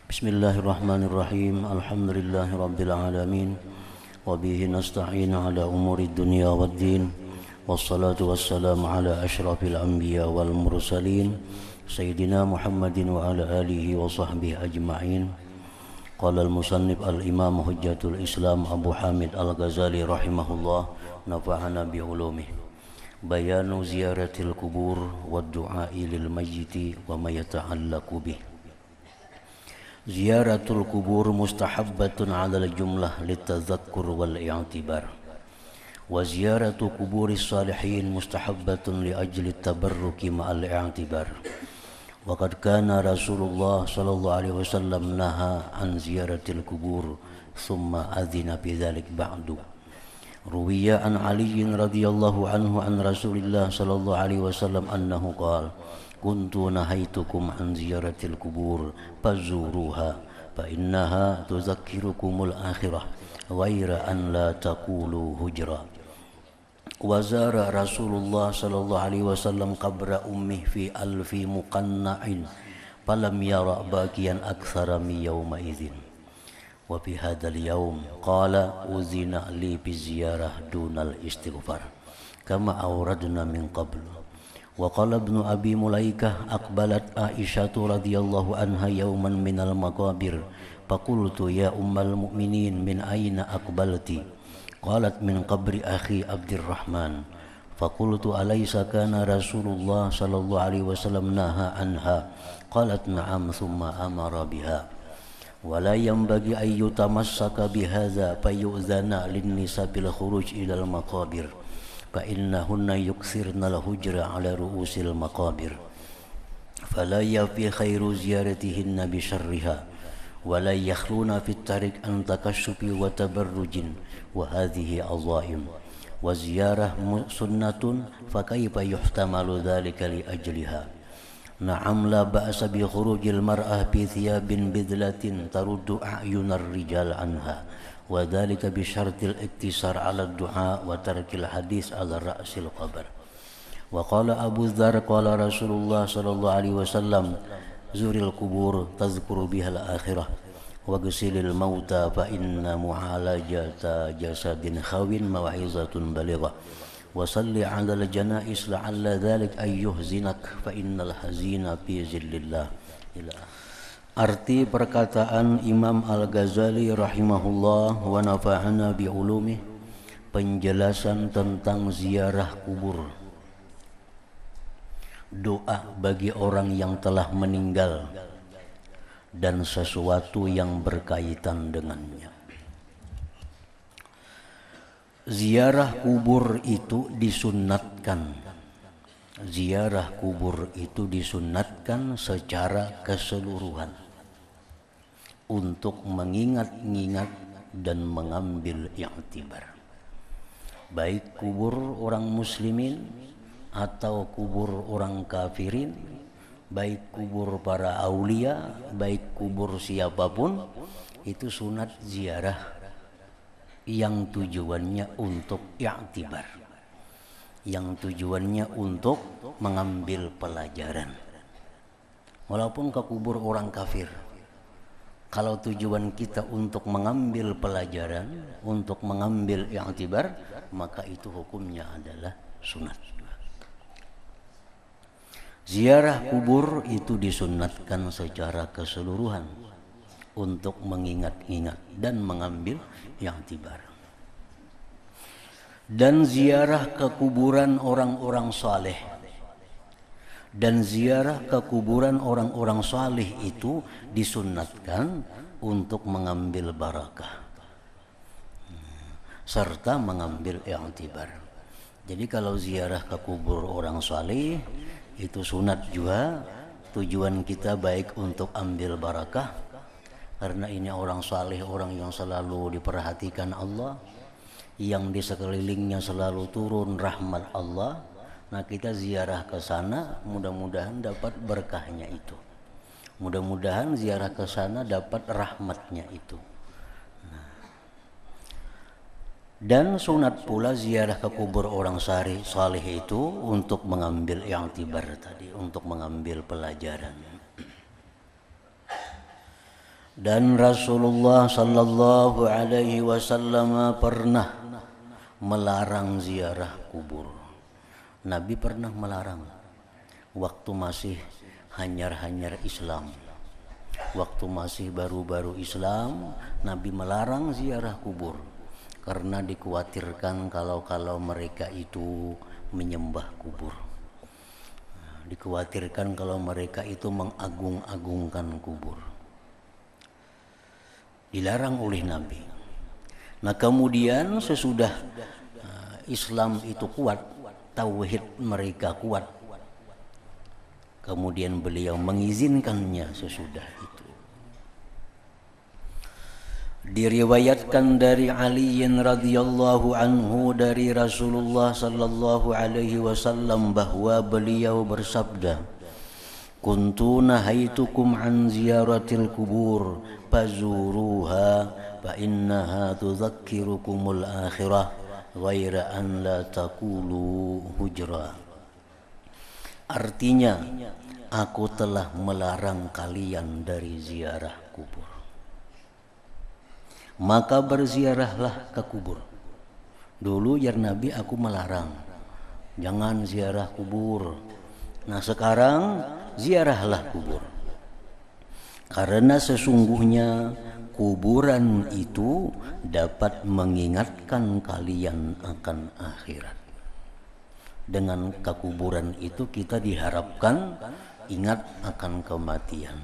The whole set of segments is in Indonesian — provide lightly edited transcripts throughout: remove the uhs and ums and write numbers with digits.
Bismillahirrahmanirrahim. Alhamdulillahirabbil alamin. Wa bihi nasta'in ala umuri dunya waddin. Wassalatu wassalamu ala asyrafil anbiya wal mursalin Sayyidina Muhammadin wa ala alihi wa sahbihi ajma'in. Qala al-musannif al-imam hujjatul Islam Abu Hamid al-Ghazali rahimahullah, nafa'ana bi ulumih. Bayanu ziyaratil kubur wa du'a'i lil mayyiti wa ma yata'allaqu bih. Ziyaratul kubur mustahabbatun 'alal jumlah litadhakkur wal i'tibar. Wa ziyaratu kuburis salihin mustahabbatun li ajli tabarruki ma'al i'tibar. Wa qad kana Rasulullah sallallahu alaihi wasallam naha an ziyaratil kubur thumma adzina bidzalik ba'du. Ruwiya an Ali radhiyallahu anhu an Rasulillah sallallahu alaihi wasallam annahu qala kuntu nahaitukum an ziyaratil kubur fazuruha fa innaha tuzakkirukumul akhirah ghaira an la taqulu hujra. Wa zara Rasulullah sallallahu alaihi wasallam qabra ummi fi alfi muqanna'in falam yara baqiyan aktsara min yawma idzin. Wa fi hadzal yawm qala uzina li bi ziyarah dunal istighfar kama awradna min qabl. Wa qala ibnu Abi Mulaikah aqbalat Aisyah radhiyallahu anha yawman minal maqabir faqultu ya ummal mu'minin min aina aqbalti. Qalat min qabri akhi Abdurrahman. Faqultu alaysa kana Rasulullah sallallahu alaihi wasallam naha anha. Qalat na'am thumma amara biha. Wa la yanbaghi an yutamassaka bihadza fayu'zana lin-nisa bil khuruj ila al-maqabir fa innahunna yuksirna al-hujra ala ru'usil maqabir fala yafi khairu ziyaratihinna bi syarriha wa la yakhluna fit tariq an takassufi wa tabarrujin wa hadhihi azaim wa ziyarah sunnatun fa kayfa yuhtamalu dhalika li ajliha. Na'am la ba'sa bi khurujil mar'ah bi thiyabin bidlatin taruddu a'yunar rijal anha wa dhalika bi syartil iktisar 'ala ad-du'a wa tarkil hadis 'ala ra'sil qabr. Wa qala Abu Dzar qala Rasulullah sallallahu alaihi wasallam zuril kubur tazkuru bihal akhirah wa ghusilil mauta fa inna mu'alajata jasadin khawin maw'izatun balighah wa salli 'alal janais la'alla dhalik ay yuhzinak fa innal hazina fi zillillah. Arti perkataan Imam Al-Ghazali rahimahullah wa nafa'ana bi ulumih, penjelasan tentang ziarah kubur, doa bagi orang yang telah meninggal dan sesuatu yang berkaitan dengannya. Ziarah kubur itu disunnatkan. Ziarah kubur itu disunnatkan secara keseluruhan untuk mengingat-ingat dan mengambil i'tibar. Baik kubur orang muslimin atau kubur orang kafirin, baik kubur para aulia, baik kubur siapapun, itu sunat ziarah yang tujuannya untuk i'tibar, yang tujuannya untuk mengambil pelajaran. Walaupun ke kubur orang kafir, kalau tujuan kita untuk mengambil pelajaran, untuk mengambil i'tibar, maka itu hukumnya adalah sunat. Ziarah kubur itu disunnatkan secara keseluruhan untuk mengingat-ingat dan mengambil i'tibar. Dan ziarah ke kuburan orang-orang saleh, dan ziarah ke kuburan orang-orang saleh itu disunnatkan untuk mengambil barakah serta mengambil i'tibar. Jadi kalau ziarah ke kubur orang saleh itu sunat juga, tujuan kita baik untuk ambil barakah karena ini orang saleh, orang yang selalu diperhatikan Allah, yang di sekelilingnya selalu turun rahmat Allah. Nah, kita ziarah ke sana, mudah-mudahan dapat berkahnya itu. Mudah-mudahan ziarah ke sana dapat rahmatnya itu. Dan sunat pula ziarah ke kubur orang saleh itu untuk mengambil i'tibar tadi, untuk mengambil pelajaran. Dan Rasulullah sallallahu alaihi wasallam pernah melarang ziarah kubur. Nabi pernah melarang waktu masih hanyar-hanyar Islam. Waktu masih baru-baru Islam, Nabi melarang ziarah kubur karena dikhawatirkan kalau mereka itu menyembah kubur. Dikhawatirkan kalau mereka itu mengagung-agungkan kubur. Dilarang oleh Nabi. Nah kemudian sesudah Islam itu kuat, tauhid mereka kuat, kemudian beliau mengizinkannya sesudah itu. Diriwayatkan dari Ali radhiyallahu anhu dari Rasulullah sallallahu alaihi wasallam bahwa beliau bersabda, "Kuntu nahaitukum an ziyaratil kubur fazuruha fa innaha tudzakkirukumul akhirah ghaira an la taqulu hujra." Artinya, aku telah melarang kalian dari ziarah kubur. Maka berziarahlah ke kubur. Dulu ya Nabi aku melarang, jangan ziarah kubur. Nah sekarang ziarahlah kubur. Karena sesungguhnya kuburan itu dapat mengingatkan kalian akan akhirat. Dengan kekuburan itu kita diharapkan ingat akan kematian.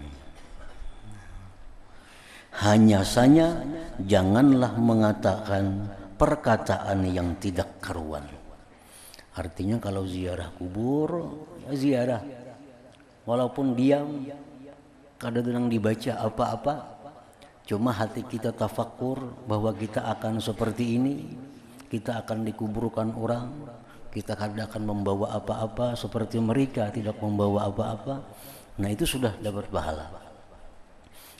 Hanya saja janganlah mengatakan perkataan yang tidak karuan. Artinya kalau ziarah kubur, ya ziarah. Walaupun diam, kadang-kadang dibaca apa-apa, cuma hati kita tafakkur bahwa kita akan seperti ini, kita akan dikuburkan orang, kita kadang akan membawa apa-apa seperti mereka tidak membawa apa-apa. Nah itu sudah dapat pahala.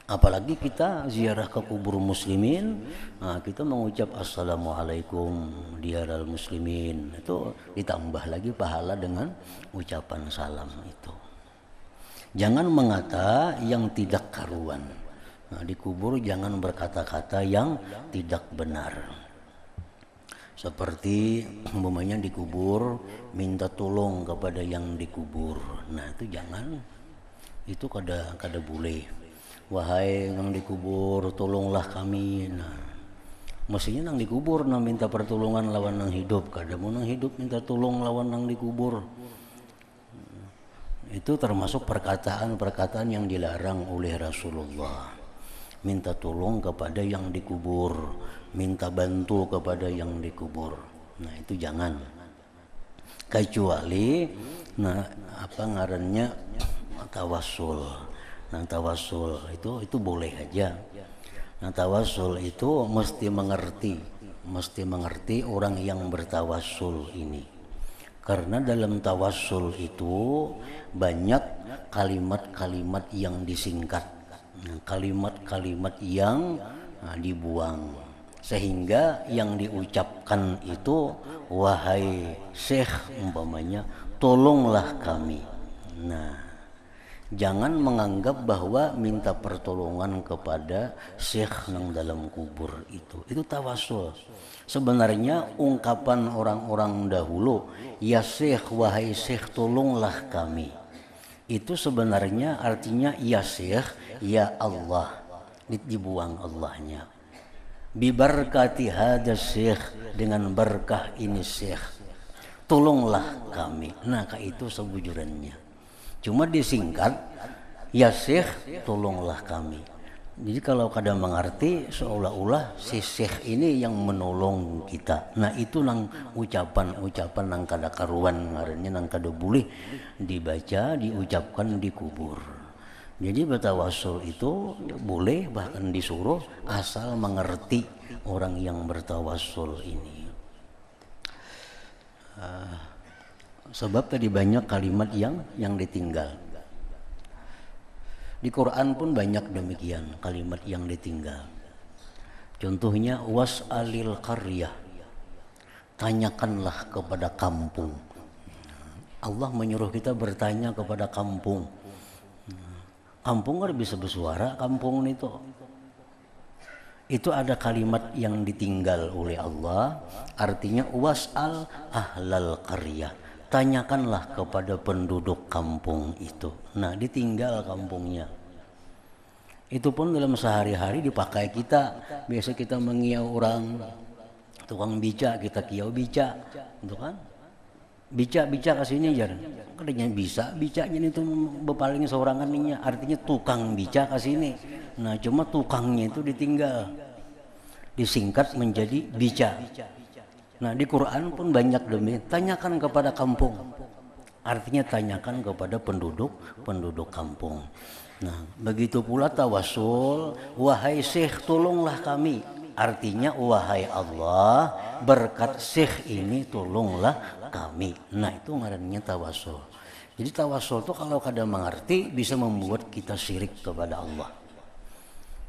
Apalagi kita ziarah ke kubur muslimin, nah kita mengucap assalamualaikum diaral muslimin, itu ditambah lagi pahala dengan ucapan salam itu. Jangan mengata yang tidak karuan. Nah, di kubur jangan berkata-kata yang tidak benar. Seperti umpamanya dikubur minta tolong kepada yang dikubur. Nah, itu jangan. Itu kada boleh. Wahai yang dikubur, tolonglah kami. Nah, mestinya nang dikubur nang minta pertolongan lawan nang hidup. Kada mau nang hidup minta tolong lawan nang dikubur. Itu termasuk perkataan-perkataan yang dilarang oleh Rasulullah. Minta tolong kepada yang dikubur, minta bantu kepada yang dikubur. Nah, itu jangan. Kecuali ngarannya tawassul. Nah tawassul itu boleh aja. Nah tawassul itu mesti mengerti orang yang bertawassul ini. Karena dalam tawassul itu banyak kalimat-kalimat yang disingkat, kalimat-kalimat yang dibuang, sehingga yang diucapkan itu wahai syekh umpamanya, tolonglah kami. Nah jangan menganggap bahwa minta pertolongan kepada syekh yang dalam kubur itu tawassul. Sebenarnya ungkapan orang-orang dahulu, ya syekh, wahai syekh tolonglah kami, itu sebenarnya artinya ya syekh, ya Allah, dibuang Allahnya. Bibarkati hada syekh, dengan berkah ini syekh, tolonglah kami. Nah itu sebujurannya. Cuma disingkat, ya syekh tolonglah kami. Jadi kalau kadang mengerti seolah-olah si syekh ini yang menolong kita. Nah itu nang ucapan-ucapan nang kada karuan, ngarannya nang kada boleh dibaca, diucapkan di kubur. Jadi bertawassul itu boleh, bahkan disuruh, asal mengerti orang yang bertawassul ini. Sebab tadi banyak kalimat yang ditinggal. Di Quran pun banyak demikian kalimat yang ditinggal. Contohnya was'alil qaryah, tanyakanlah kepada kampung. Allah menyuruh kita bertanya kepada kampung. Kampung kan bisa bersuara, kampung itu. itu ada kalimat yang ditinggal oleh Allah, artinya was'al ahlal qaryah, tanyakanlah kepada penduduk kampung itu. Nah, ditinggal kampungnya. Itu pun dalam sehari-hari dipakai kita. Biasa kita mengiau orang tukang bica, kita kiau bica, gitu kan? Bica ke sini jar. Kadang bisa bicanya itu bepaling seorangan ninya, artinya tukang bica ke sini. Nah, cuma tukangnya itu ditinggal. Disingkat menjadi bica. Nah, di Quran pun banyak demi tanyakan kepada kampung. Artinya tanyakan kepada penduduk kampung. Nah, begitu pula tawasul, wahai Syekh tolonglah kami. Artinya wahai Allah, berkat Syekh ini tolonglah kami. Nah, itu ngarannya tawasul. Jadi tawasul itu kalau kadang mengerti bisa membuat kita syirik kepada Allah.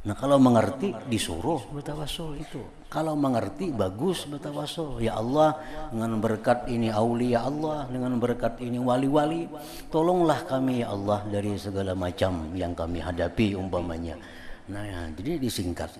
Nah, kalau mengerti disuruh bertawasul itu. Kalau mengerti bagus bertawasul. Ya Allah, dengan berkat ini aulia Allah, dengan berkat ini wali-wali, tolonglah kami ya Allah dari segala macam yang kami hadapi umpamanya. Nah, ya, jadi disingkat.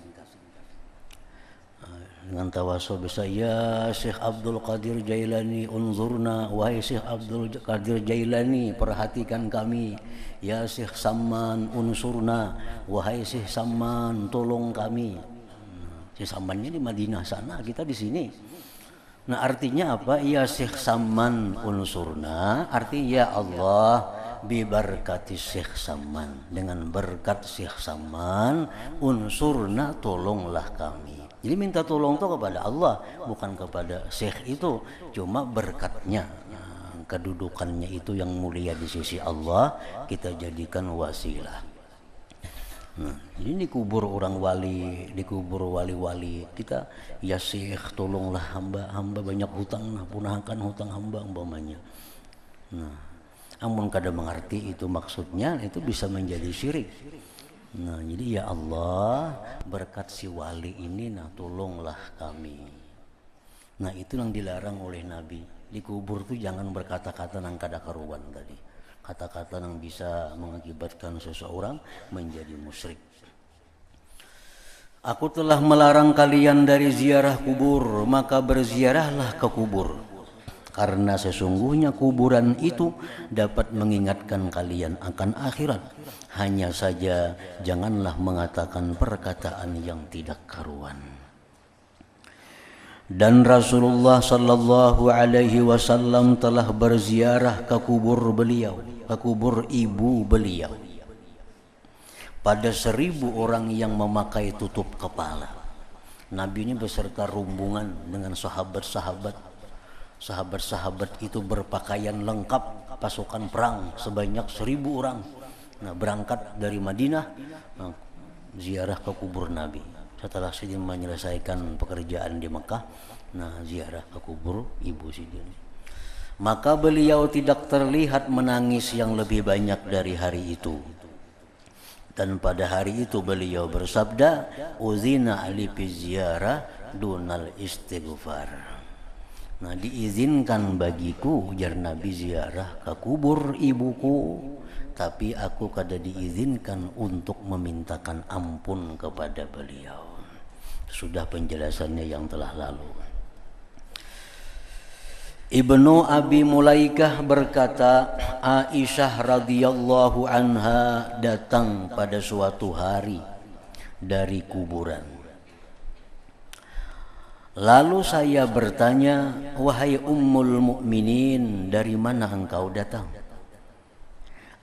Dengan tawasul bisa ya Syekh Abdul Qadir Jailani unzurna, wahai Syekh Abdul Qadir Jailani perhatikan kami. Ya Syekh Samman unsurna, wahai Syekh Samman tolong kami. Syekh Sammannya di Madinah sana, kita di sini. Nah, artinya apa? Ya Syekh Samman unsurna, artinya ya Allah bibarkati Syekh Samman, dengan berkat Syekh Samman unsurna tolonglah kami. Jadi minta tolong itu kepada Allah, bukan kepada Syekh itu, cuma berkatnya, kedudukannya itu yang mulia di sisi Allah, kita jadikan wasilah. Nah, ini dikubur orang wali, dikubur wali-wali, kita ya Syekh tolonglah hamba banyak hutang, punahkan hutang hamba umpamanya. Nah, amun kada mengerti itu maksudnya, itu bisa menjadi syirik. Nah, jadi ya Allah berkat si wali ini, nah tolonglah kami. Nah, itu yang dilarang oleh Nabi. Di kubur tuh jangan berkata-kata nang kada karuan tadi. Kata-kata yang bisa mengakibatkan seseorang menjadi musyrik. Aku telah melarang kalian dari ziarah kubur, maka berziarahlah ke kubur. Karena sesungguhnya kuburan itu dapat mengingatkan kalian akan akhirat. Hanya saja janganlah mengatakan perkataan yang tidak karuan. Dan Rasulullah sallallahu alaihi wasallam telah berziarah ke kubur beliau, ke kubur ibu beliau. Pada 1000 orang yang memakai tutup kepala. Nabi ini beserta rombongan dengan sahabat-sahabat. Sahabat-sahabat itu berpakaian lengkap, pasukan perang sebanyak 1000 orang. Nah, berangkat dari Madinah, ziarah ke kubur Nabi. Setelah Sidin menyelesaikan pekerjaan di Mekah, nah ziarah ke kubur ibu Sidin. Maka beliau tidak terlihat menangis yang lebih banyak dari hari itu. Dan pada hari itu beliau bersabda, uzina ali fi ziarah dunal istighfar. Nah, diizinkan bagiku ujar Nabi ziarah ke kubur ibuku, tapi aku kada diizinkan untuk memintakan ampun kepada beliau. Sudah penjelasannya yang telah lalu. Ibnu Abi Mulaikah berkata, Aisyah radhiyallahu anha datang pada suatu hari dari kuburan. Lalu saya bertanya, wahai Ummul Mukminin, dari mana engkau datang?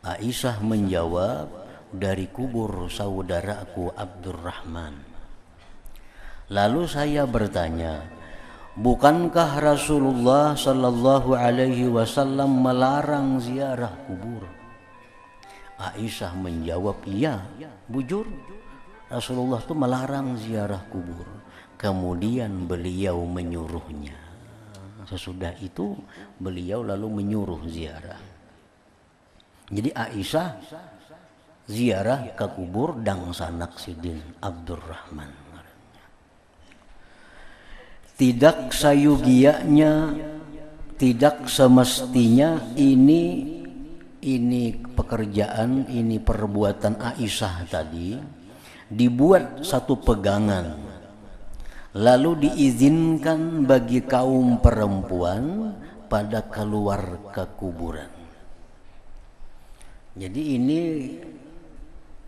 Aisyah menjawab, dari kubur saudaraku Abdurrahman. Lalu saya bertanya, bukankah Rasulullah sallallahu alaihi wasallam melarang ziarah kubur? Aisyah menjawab, iya, bujur. Rasulullah itu melarang ziarah kubur. Kemudian beliau menyuruhnya. Sesudah itu beliau lalu menyuruh ziarah. Jadi Aisyah ziarah ke kubur dang sanak Sidin Abdurrahman. Tidak sayugianya, tidak semestinya ini pekerjaan, ini perbuatan Aisyah tadi dibuat satu pegangan, lalu diizinkan bagi kaum perempuan pada keluar ke kuburan. Jadi ini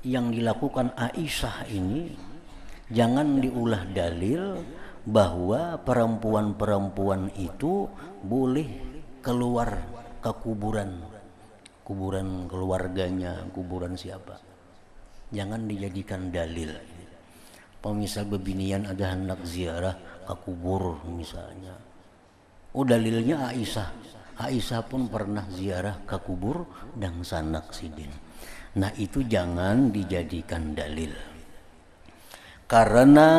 yang dilakukan Aisyah ini jangan diulah dalil bahwa perempuan-perempuan itu boleh keluar ke kuburan, kuburan keluarganya, kuburan siapa. Jangan dijadikan dalil. Misal bebinian ada hendak ziarah ke kubur misalnya. Oh dalilnya Aisyah. Aisyah pun pernah ziarah ke kubur dan sanak sidin. Nah itu jangan dijadikan dalil. Karena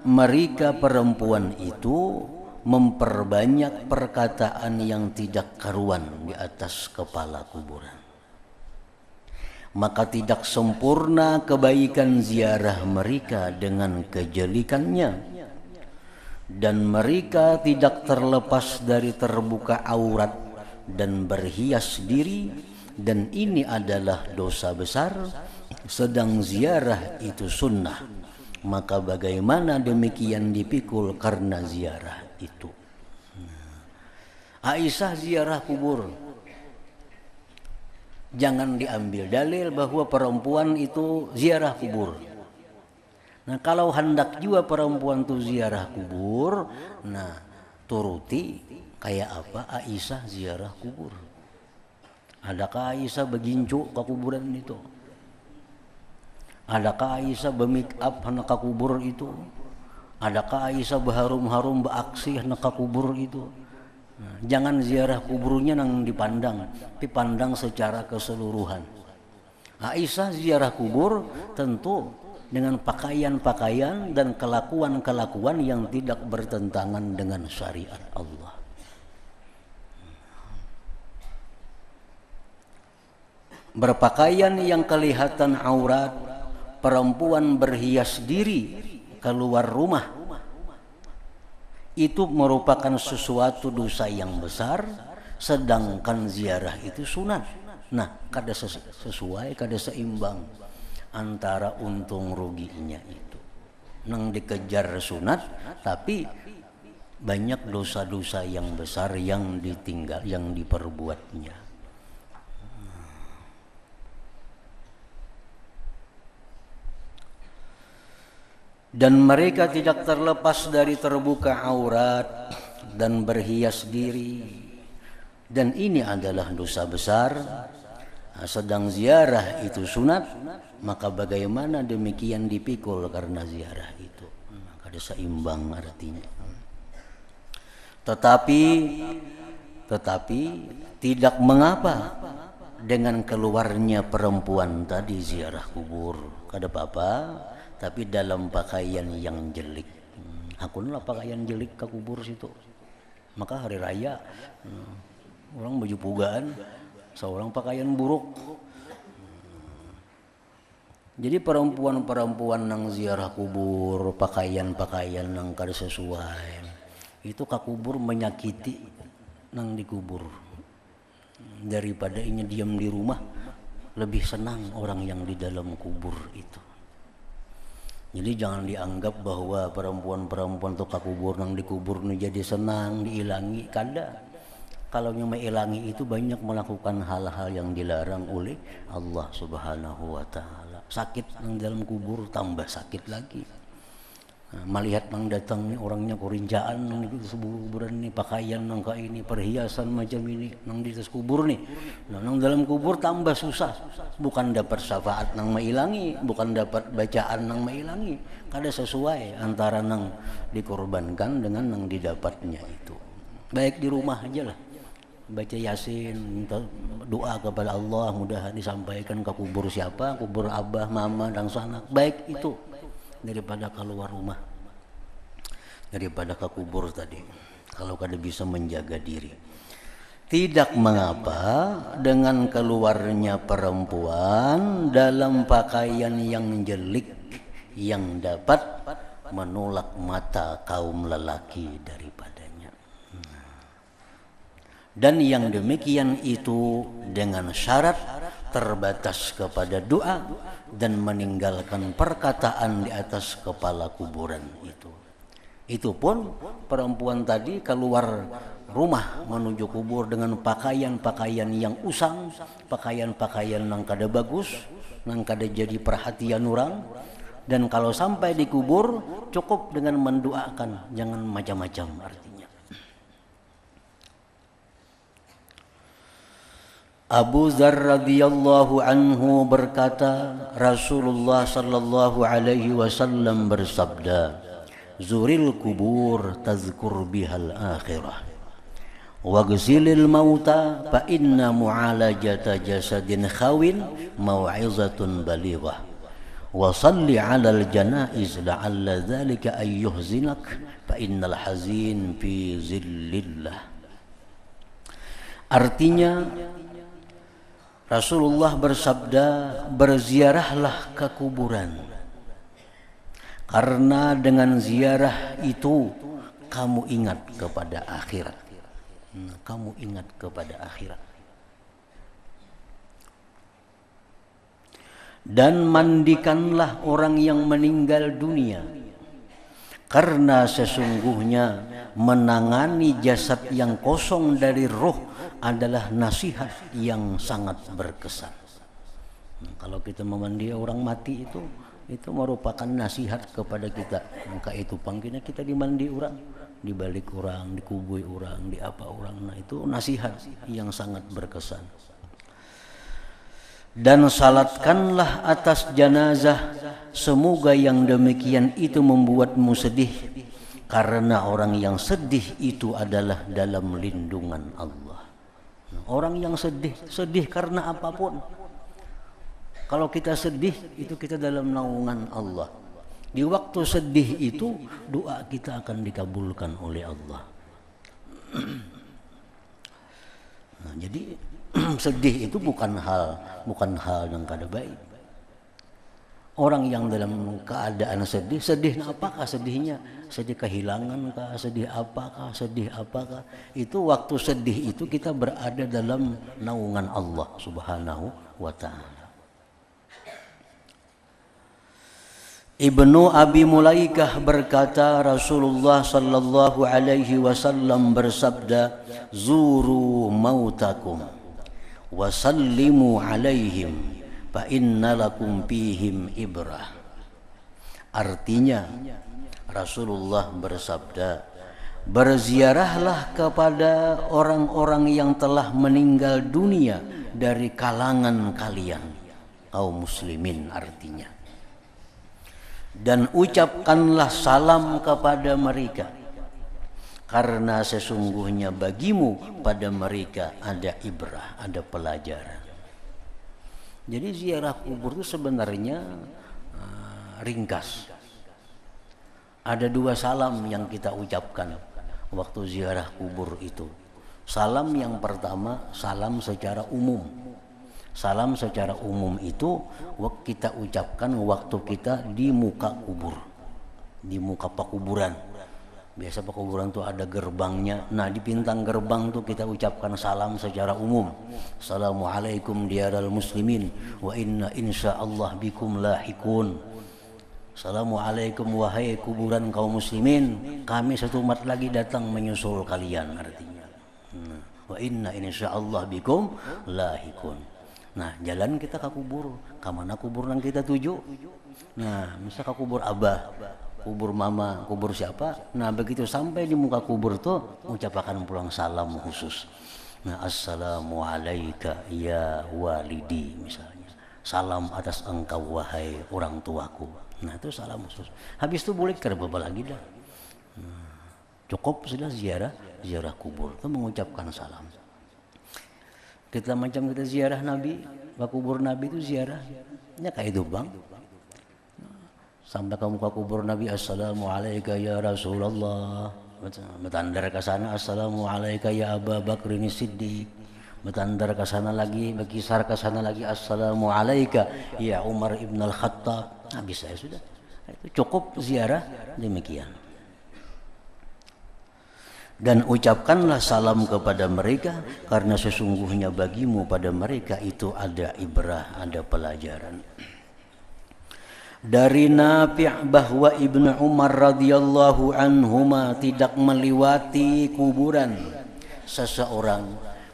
mereka perempuan itu memperbanyak perkataan yang tidak karuan di atas kepala kuburan. Maka tidak sempurna kebaikan ziarah mereka dengan kejelikannya. Dan mereka tidak terlepas dari terbuka aurat dan berhias diri, dan ini adalah dosa besar, sedang ziarah itu sunnah. Maka bagaimana demikian dipikul karena ziarah itu. Aisyah ziarah kubur. Jangan diambil dalil bahwa perempuan itu ziarah kubur. Nah kalau hendak juga perempuan itu ziarah kubur, nah turuti kayak apa Aisyah ziarah kubur. Adakah Aisyah begincu ke kuburan itu? Adakah Aisyah be-make up hendak ke kubur itu? Adakah Aisyah berharum-harum beraksi hendak ke kubur itu? Nah, jangan ziarah kuburnya nang dipandang, tapi pandang secara keseluruhan. Aisyah ziarah kubur tentu dengan pakaian-pakaian dan kelakuan-kelakuan yang tidak bertentangan dengan syariat Allah. Berpakaian yang kelihatan aurat, perempuan berhias diri keluar rumah, itu merupakan sesuatu dosa yang besar, sedangkan ziarah itu sunat. Nah, kada sesuai, kada seimbang antara untung ruginya itu. Nang dikejar sunat, tapi banyak dosa-dosa yang besar yang ditinggal, yang diperbuatnya. Dan mereka tidak terlepas dari terbuka aurat dan berhias diri, dan ini adalah dosa besar. Sedang ziarah itu sunat, maka bagaimana demikian dipikul karena ziarah itu. Ada seimbang artinya. Tetapi tidak mengapa dengan keluarnya perempuan tadi ziarah kubur, kada apa-apa, tapi dalam pakaian yang jelek. Hakunlah pakaian jelek ke kubur situ. Maka hari raya orang baju pugaan, seorang pakaian buruk. Jadi perempuan-perempuan nang ziarah kubur, pakaian-pakaian nang kada sesuai, itu ka kubur menyakiti nang dikubur. Daripada ini diam di rumah, lebih senang orang yang di dalam kubur itu. Jadi jangan dianggap bahwa perempuan-perempuan tu ka kubur nang dikubur ni jadi senang, diilangi, kada. Kalau yang mengilangi itu banyak melakukan hal-hal yang dilarang oleh Allah Subhanahu wa Ta'ala. Sakit nang dalam kubur tambah sakit lagi. Nah, melihat nang datang ni orangnya korincaan nang di kuburan ni, pakaian nang ka ini, perhiasan macam ini nang di atas kubur ni. Nah, nang dalam kubur tambah susah. Bukan dapat syafaat nang mailangi, bukan dapat bacaan nang mailangi. Kada sesuai antara nang dikorbankan dengan nang didapatnya itu. Baik di rumah aja lah. Baca Yasin, minta doa kepada Allah, mudah disampaikan ke kubur siapa, kubur abah, mama, dan sanak. Baik itu daripada keluar rumah, daripada ke kubur tadi. Kalau kada bisa menjaga diri, tidak mengapa dengan keluarnya perempuan dalam pakaian yang jelek yang dapat menolak mata kaum lelaki daripadanya. Dan yang demikian itu dengan syarat terbatas kepada doa dan meninggalkan perkataan di atas kepala kuburan itu. Itu pun perempuan tadi keluar rumah menuju kubur dengan pakaian-pakaian yang usang, pakaian-pakaian yang kada bagus, yang kada jadi perhatian orang. Dan kalau sampai di kubur cukup dengan mendoakan, jangan macam-macam artinya. Abu Dzar radhiyallahu anhu berkata, Rasulullah sallallahu alaihi wasallam bersabda, "Zuril kubur tazkur bihal akhirah. Waghsilil mauta fa inna mu'alajata jasadin khawin mau'izatun balighah. Wa salli 'alal janaiz la'alla dzalika ay yuhzinak fa innal hazin fi zillillah." Artinya Rasulullah bersabda, berziarahlah ke kuburan, karena dengan ziarah itu kamu ingat kepada akhirat. Kamu ingat kepada akhirat. Dan mandikanlah orang yang meninggal dunia, karena sesungguhnya menangani jasad yang kosong dari roh adalah nasihat yang sangat berkesan. Kalau kita memandi orang mati itu merupakan nasihat kepada kita. Maka itu panggilnya kita dimandi orang, dibalik orang, dikubui orang, di apa orang. Nah itu nasihat yang sangat berkesan. Dan salatkanlah atas jenazah, semoga yang demikian itu membuatmu sedih, karena orang yang sedih itu adalah dalam lindungan Allah. Orang yang sedih karena apapun. Kalau kita sedih, itu kita dalam naungan Allah. Di waktu sedih itu, doa kita akan dikabulkan oleh Allah. Nah, jadi sedih itu bukan hal yang kada baik. Orang yang dalam keadaan sedih apakah sedihnya? Sedih kehilangan kah? Sedih apakah? Itu waktu sedih itu kita berada dalam naungan Allah Subhanahu wa ta'ala. Ibnu Abi Mulaikah berkata, Rasulullah sallallahu alaihi wasallam bersabda, "Zuru mautakum wa sallimu alaihim fa inna lakum fihim ibrah." Artinya Rasulullah bersabda, berziarahlah kepada orang-orang yang telah meninggal dunia dari kalangan kalian, kaum muslimin artinya. Dan ucapkanlah salam kepada mereka, karena sesungguhnya bagimu pada mereka ada ibrah, ada pelajaran. Jadi ziarah kubur itu sebenarnya ringkas. Ada 2 salam yang kita ucapkan waktu ziarah kubur itu. Salam yang pertama, salam secara umum. Salam secara umum itu kita ucapkan waktu kita di muka kubur, di muka pekuburan. Biasa pekuburan tuh ada gerbangnya. Nah di bintang gerbang tuh kita ucapkan salam secara umum. Assalamualaikum diaral muslimin wa inna insyaallah bikum lahikun. Assalamualaikum wahai kuburan kaum muslimin, kami satu umat lagi datang menyusul kalian artinya. Wa inna insyaallah bikum lahikun. Nah jalan kita ke kubur, kemana kubur yang kita tuju? Nah misal ke kubur abah, kubur mama, kubur siapa? Nah begitu sampai di muka kubur tuh ucapkan pulang salam khusus. Nah assalamu alayka ya walidi misalnya. Salam atas engkau wahai orang tuaku. Nah itu salam khusus. Habis itu boleh kerba lagi dah. Cukup sudah ziarah kubur itu mengucapkan salam. Kita macam kita ziarah Nabi, ke kubur Nabi itu ziarahnya kayak itu bang. Sampai kamu ke kubur Nabi, assalamualaikum ya Rasulullah. Bertandar ke sana, assalamualaikum ya Abu Bakr ini Siddiq. Bertandar ke sana lagi, berkisar ke sana lagi, assalamualaikum ya Umar ibn al-Khattab. Habis saya sudah. Itu cukup ziarah demikian. Dan ucapkanlah salam kepada mereka, karena sesungguhnya bagimu pada mereka itu ada ibrah, ada pelajaran. Dari Nafi' bahwa Ibnu Umar radhiyallahu anhuma tidak melewati kuburan seseorang,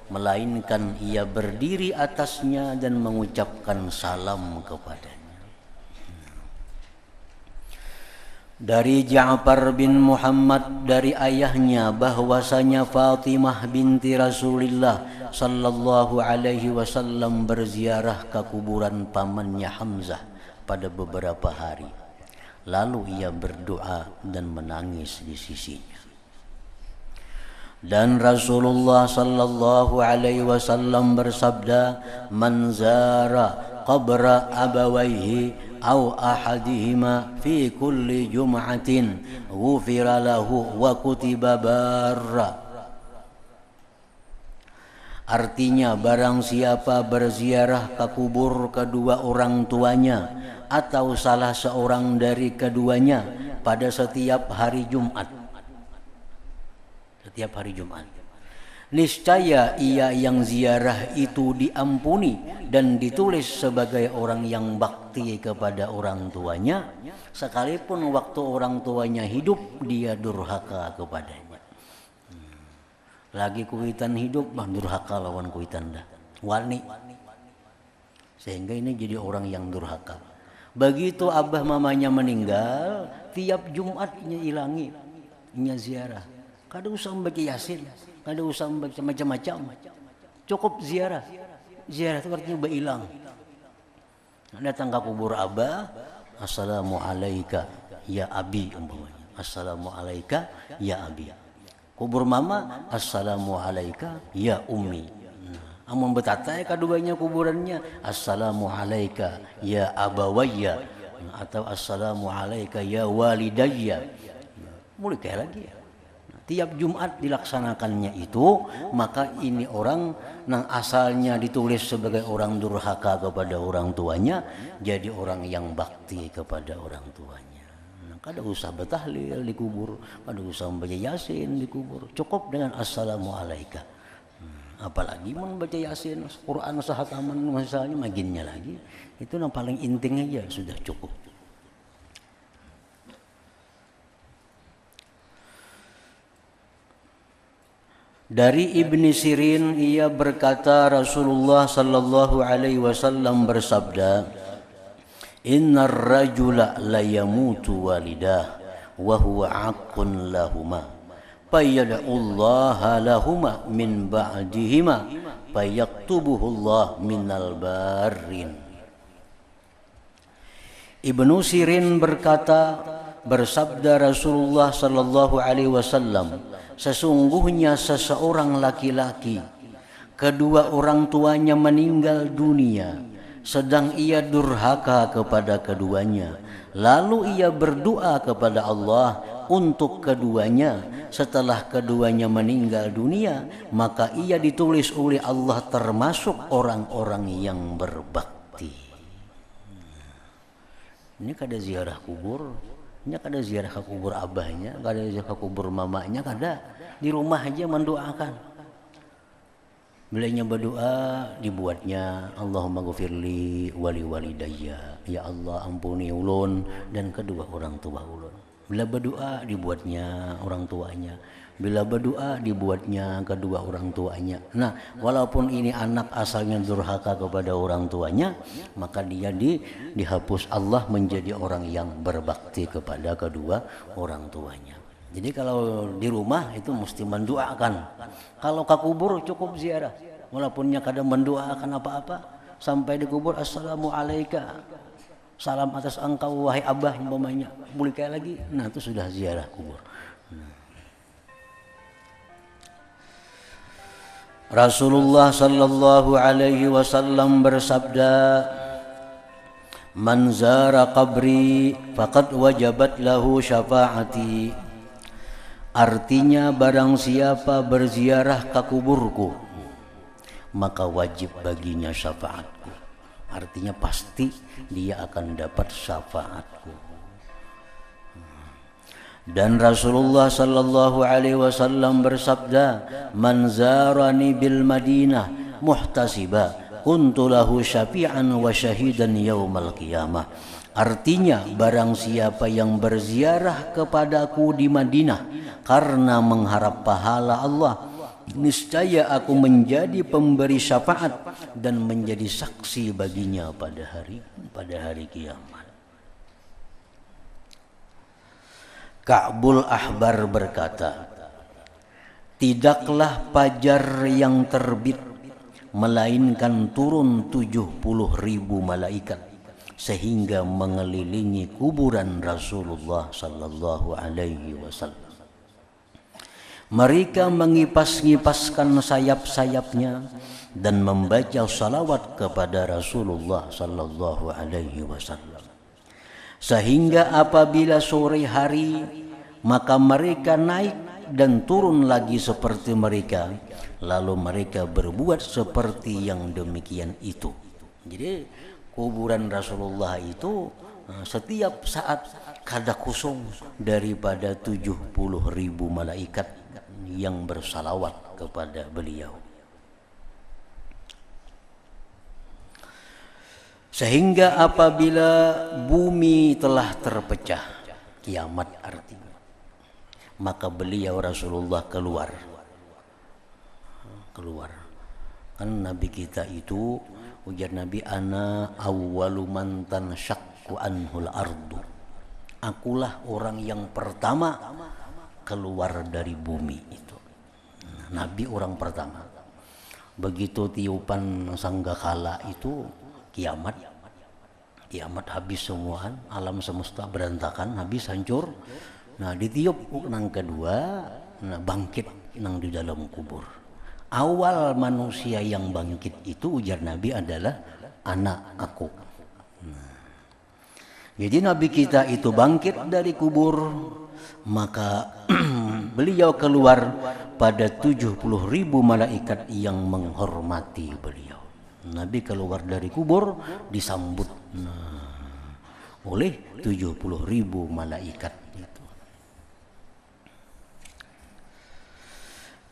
melainkan ia berdiri atasnya dan mengucapkan salam kepadanya. Dari Ja'far bin Muhammad dari ayahnya bahwasanya Fatimah binti Rasulullah sallallahu alaihi wasallam berziarah ke kuburan pamannya Hamzah pada beberapa hari. Lalu ia berdoa dan menangis di sisinya. Dan Rasulullah sallallahu alaihi wasallam bersabda, "Man zara qabra abawaihi aw ahadihima fi kulli jum'atin ghufira lahu wa kutiba barra." Artinya, barang siapa berziarah ke kubur kedua orang tuanya atau salah seorang dari keduanya pada setiap hari Jumat, niscaya ia yang ziarah itu diampuni dan ditulis sebagai orang yang bakti kepada orang tuanya, sekalipun waktu orang tuanya hidup dia durhaka kepadanya. Lagi kuitan hidup, durhaka lawan kuitan dah. Wani. Sehingga ini jadi orang yang durhaka. Begitu abah mamanya meninggal, tiap Jumatnya ilangi, nya ziarah. Kada usah membaca Yasin, kada usah membaca macam-macam. Cukup ziarah. Ziarah itu artinya berilang. Datang ke kubur abah, assalamu alayka ya abi umpamanya. Assalamu alayka ya abi. Kubur mama, assalamu alayka ya ummi. Amun betatai keduanya kuburannya, assalamu alayka ya abawayya, atau assalamu alayka ya walidayya. Mulai kayak lagi ya. Tiap Jumat dilaksanakannya itu, maka ini orang yang asalnya ditulis sebagai orang durhaka kepada orang tuanya, jadi orang yang bakti kepada orang tuanya. Kada usah bertahlil di kubur, kada usah membaca Yasin di kubur, cukup dengan assalamu alayka. Apalagi membaca Yasin, Quran sahataman misalnya, maginnya lagi, itu yang paling inting aja sudah cukup. Dari Ibni Sirin ia berkata, Rasulullah sallallahu alaihi wasallam bersabda, "Innar rajula la yamutu walidah wa huwa aqun lahuma fayad'ullaha lahuma min ba'dihima fayaktubuhu Allah minal barin." Ibnu Sirin berkata, bersabda Rasulullah sallallahu alaihi wasallam, sesungguhnya seseorang laki-laki kedua orang tuanya meninggal dunia sedang ia durhaka kepada keduanya, lalu ia berdoa kepada Allah untuk keduanya. Setelah keduanya meninggal dunia, maka ia ditulis oleh Allah termasuk orang-orang yang berbakti. Ini kada ziarah kubur, ini kada ziarah ke kubur abahnya, kada ziarah ke kubur mamanya, kada. Di rumah aja mendoakan. Bilanya berdoa dibuatnya, Allahumma ghafirli wali walidayya, ya Allah ampuni ulun dan kedua orang tua ulun. Bila berdoa dibuatnya orang tuanya, bila berdoa dibuatnya kedua orang tuanya. Nah, walaupun ini anak asalnya durhaka kepada orang tuanya, maka dia dihapus Allah menjadi orang yang berbakti kepada kedua orang tuanya. Jadi kalau di rumah itu mesti mendoakan. Kalau ke kubur cukup ziarah. Walaupunnya kadang mendoakan apa-apa, sampai di kubur assalamu alayka, salam atas engkau wahai abah umpamanya, boleh kayak lagi. Nah, itu sudah ziarah kubur. Rasulullah sallallahu alaihi wasallam bersabda, "Man zara qabri faqad wajabat lahu syafaati." Artinya, barang siapa berziarah ke kuburku, maka wajib baginya syafaatku. Artinya pasti dia akan dapat syafaatku. Dan Rasulullah sallallahu alaihi wasallam bersabda, "Man zarani bil Madinah muhtasiba, kuntu lahu syafi'an wa syahidan yaumal qiyamah." Artinya, barang siapa yang berziarah kepadaku di Madinah karena mengharap pahala Allah, niscaya aku menjadi pemberi syafaat dan menjadi saksi baginya pada hari kiamat. Ka'bul Ahbar berkata, tidaklah fajar yang terbit melainkan turun 70.000 malaikat sehingga mengelilingi kuburan Rasulullah sallallahu alaihi wasallam. Mereka mengipas-ngipaskan sayap-sayapnya dan membaca salawat kepada Rasulullah sallallahu alaihi wasallam. Sehingga apabila sore hari, maka mereka naik dan turun lagi seperti mereka, lalu mereka berbuat seperti yang demikian itu. Jadi kuburan Rasulullah itu setiap saat kada kosong daripada 70.000 malaikat yang bersalawat kepada beliau. Sehingga apabila bumi telah terpecah, kiamat artinya, maka beliau Rasulullah keluar. Kan Nabi kita itu, ujar Nabi, ana awwalu man tanshaqqu anhul ardu. Akulah orang yang pertama keluar dari bumi itu. Nabi orang pertama. Begitu tiupan sanggakala itu, kiamat habis semuaan, alam semesta berantakan, habis hancur. Nah, ditiup nang kedua, nah bangkit nang di dalam kubur. Awal manusia yang bangkit itu, ujar Nabi, adalah anak aku. Jadi Nabi kita itu bangkit dari kubur, maka beliau keluar pada 70.000 malaikat yang menghormati beliau. Nabi keluar dari kubur disambut oleh 70.000 malaikat itu.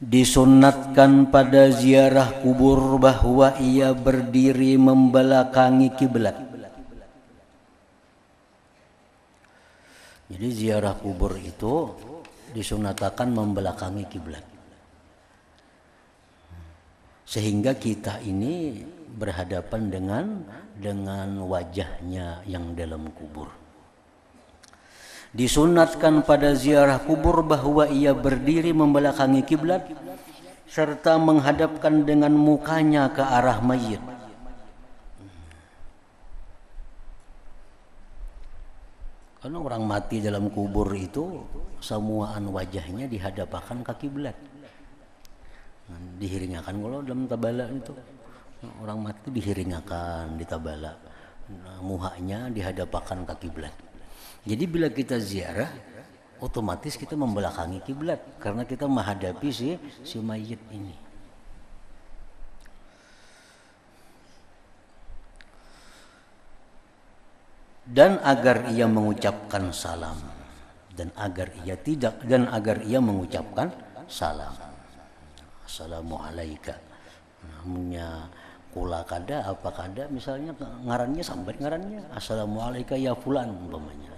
Disunnatkan pada ziarah kubur bahwa ia berdiri membelakangi kiblat. Jadi ziarah kubur itu disunatakan membelakangi kiblat, sehingga kita ini berhadapan dengan wajahnya yang dalam kubur. Disunatkan pada ziarah kubur bahwa ia berdiri membelakangi kiblat serta menghadapkan dengan mukanya ke arah mayit. Karena orang mati dalam kubur itu semuaan wajahnya dihadapkan ke kiblat. Dihiringakan kalau dalam tabala itu, orang mati dihiringakan di tabala, muhanya dihadapkan ke kiblat. Jadi bila kita ziarah, otomatis kita membelakangi kiblat karena kita menghadapi si mayit ini. Dan agar ia mengucapkan salam, dan agar ia mengucapkan salam. Assalamualaikum. Namanya kula kada apa kada, misalnya ngarannya sambat ngarannya assalamualaikum ya fulan umpamanya.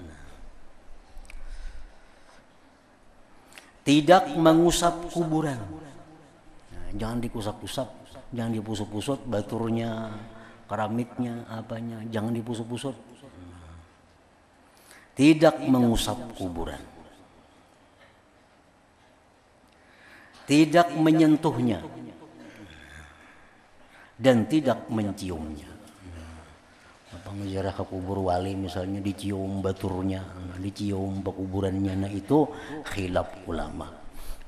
Tidak mengusap kuburan. Jangan dikusap-kusap, jangan dipusut-pusut baturnya, keramiknya, apanya, jangan dipusut-pusut. Tidak mengusap kuburan. Tidak menyentuhnya dan tidak menciumnya. Apa ngejarah ke kubur wali misalnya dicium baturnya, dicium pekuburannya, nah itu khilaf ulama.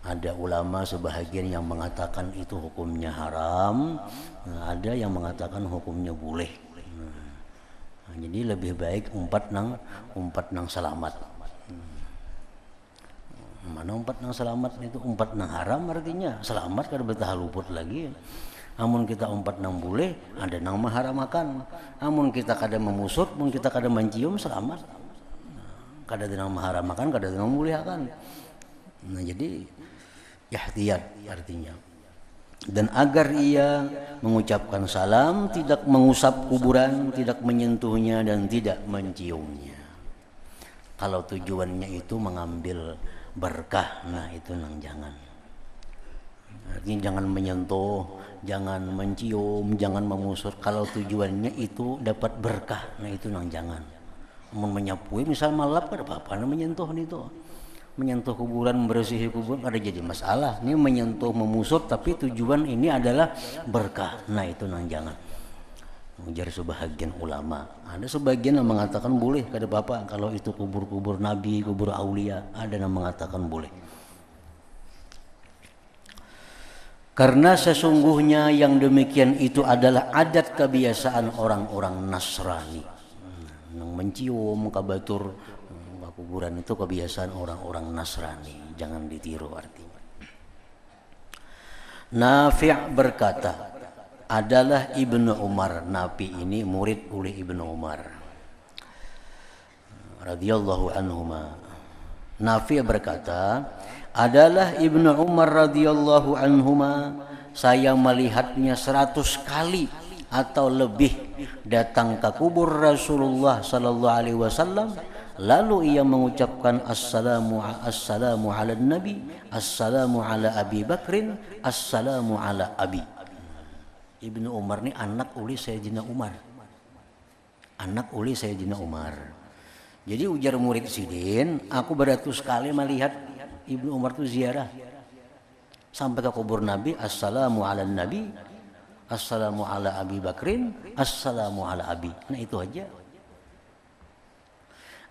Ada ulama sebahagian yang mengatakan itu hukumnya haram, ada yang mengatakan hukumnya boleh. Jadi lebih baik umpat nang selamat. Mana umpat nang selamat itu? Umpat nang haram artinya selamat kada betah luput lagi. Amun kita umpat nang boleh, ada nang maharamakan. Amun kita kada memusut, amun kita kada mencium, selamat. kada tenang maharamakan, kada tenang muliakan. Nah jadi ihtiyat artinya. Dan agar ia mengucapkan salam, tidak mengusap kuburan, tidak menyentuhnya dan tidak menciumnya. Kalau tujuannya itu mengambil berkah, nah itu nang jangan. Artinya jangan menyentuh, jangan mencium, jangan mengusut. Kalau tujuannya itu dapat berkah, nah itu nang jangan. Menyapui misal malap kada apa-apa, menyentuh itu. Menyentuh kuburan, membersihi kuburan ada jadi masalah. Ini menyentuh, memusut, tapi tujuan ini adalah berkah. Nah itu nang jangan. Ujar sebahagian ulama. Ada sebagian yang mengatakan boleh, kada apa-apa. Kalau itu kubur-kubur nabi, kubur aulia, ada yang mengatakan boleh. Karena sesungguhnya yang demikian itu adalah adat kebiasaan orang-orang Nasrani. Nang mencium kabatur kuburan itu kebiasaan orang-orang Nasrani, jangan ditiru artinya. Nafi' berkata, adalah Ibnu Umar. Nafi ini murid oleh Ibnu Umar radhiyallahu anhuma. Nafi' berkata, adalah Ibnu Umar radhiyallahu anhuma, saya melihatnya 100 kali atau lebih datang ke kubur Rasulullah sallallahu alaihi wasallam. Lalu ia mengucapkan assalamu ala nabi, assalamu ala Abi Bakrin, assalamu ala Abi. Ibnu Umar ini anak uli Sayyidina Umar. Anak uli Sayyidina Umar. Jadi ujar murid Sidin, aku beratus kali melihat Ibnu Umar itu ziarah sampai ke kubur Nabi, assalamu ala nabi, assalamu ala Abi Bakrin, assalamu ala Abi. Nah itu aja.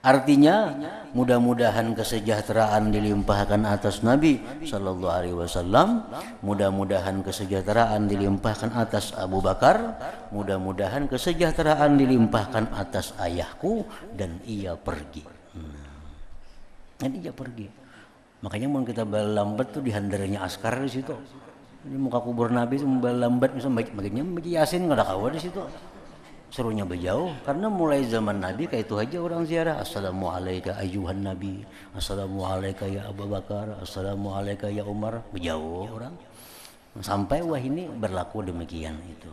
Artinya mudah-mudahan kesejahteraan dilimpahkan atas Nabi sallallahu alaihi wasallam, mudah-mudahan kesejahteraan dilimpahkan atas Abu Bakar, mudah-mudahan kesejahteraan dilimpahkan atas ayahku, dan ia pergi. Jadi ia pergi. Makanya mau kita balambat tuh dihandarnya askar di situ. Di muka kubur Nabi itu balambat bisa baginya bagi Yasin enggak ada kawan di situ. Serunya berjauh karena mulai zaman Nabi kayak itu aja orang ziarah. Assalamualaikum ayyuhan Nabi, assalamualaikum ya Abu Bakar, assalamualaikum ya Umar. Berjauh orang sampai wah ini berlaku demikian itu.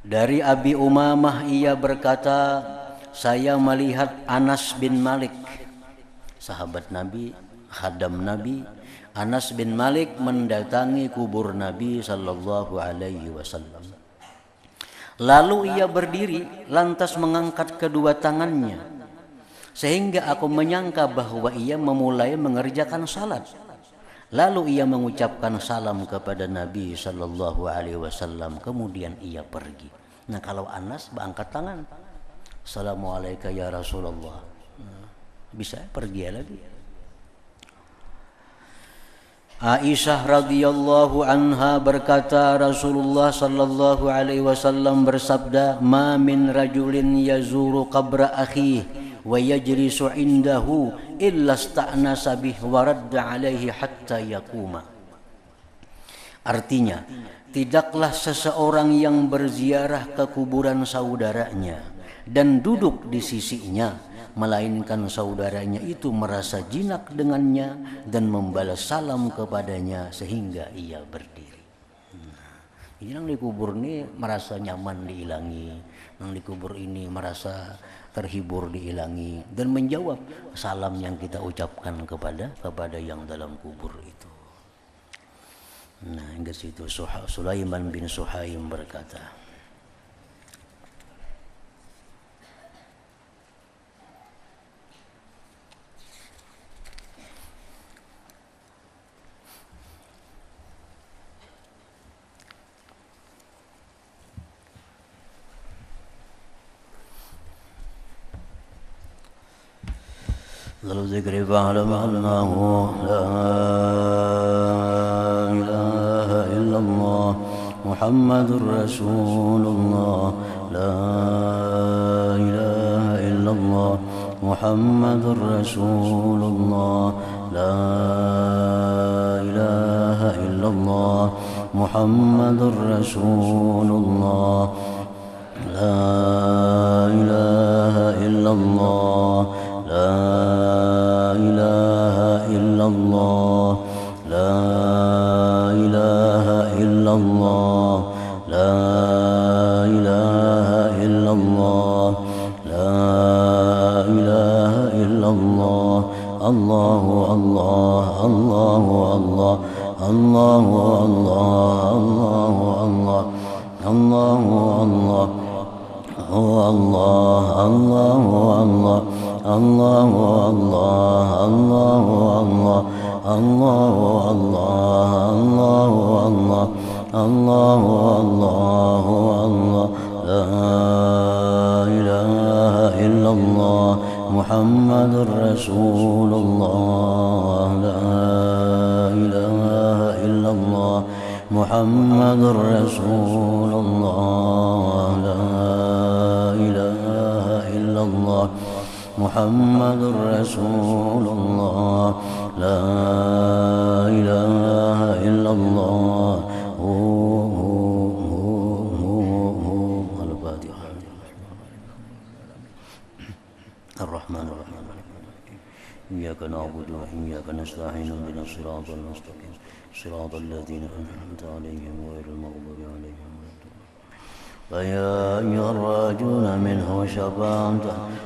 Dari Abi Umamah ia berkata, saya melihat Anas bin Malik, sahabat Nabi, khadam Nabi. Anas bin Malik mendatangi kubur Nabi sallallahu alaihi wasallam. Lalu ia berdiri lantas mengangkat kedua tangannya sehingga aku menyangka bahwa ia memulai mengerjakan salat. Lalu ia mengucapkan salam kepada Nabi sallallahu alaihi wasallam, kemudian ia pergi. Nah, kalau Anas angkat tangan, assalamualaikum ya Rasulullah. Bisa pergi lagi. Aisyah radhiyallahu anha berkata, Rasulullah sallallahu alaihi wasallam bersabda, "Ma min rajulin yazuru qabra akhihi wa yajlisu indahu illa sta'nasa bih wa radda alaihi hatta yaquma." Artinya, tidaklah seseorang yang berziarah ke kuburan saudaranya dan duduk di sisinya, melainkan saudaranya itu merasa jinak dengannya dan membalas salam kepadanya sehingga ia berdiri. Jadi yang dikubur ini merasa nyaman diilangi, yang dikubur ini merasa terhibur diilangi dan menjawab salam yang kita ucapkan kepada yang dalam kubur itu. Nah, hingga situ Sulaiman bin Suhaim berkata, lalu zikri fa'lam annahu la ilaha illallah Muhammadur Rasulullah, la ilaha illallah Muhammadur Rasulullah, la ilaha illallah Muhammadur Rasulullah, la إله إلا الله لا إله إلا الله لا إله إلا الله لا إله إلا الله لا إله إلا الله الله الله الله الله الله الله الله الله الله هو الله الله الله الله الله الله الله الله الله الله الله الله الله لا إله إلا الله محمد رسول الله لا إله إلا الله محمد رسول الله لا إله إلا الله محمد رسول الله لا إله إلا الله الفاتحة. الرحمن الرحيم إياك نعبد وإياك نستعين اهدنا الصراط المستقيم صراط الذين أنعمت عليهم غير المغضوب عليهم فيا أيها الراجون منه شفاعة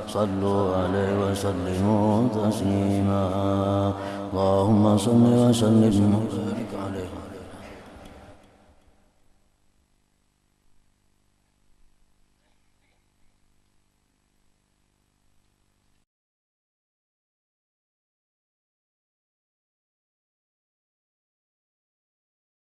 صلوا عليه وسلموا تسليما اللهم صل وسلم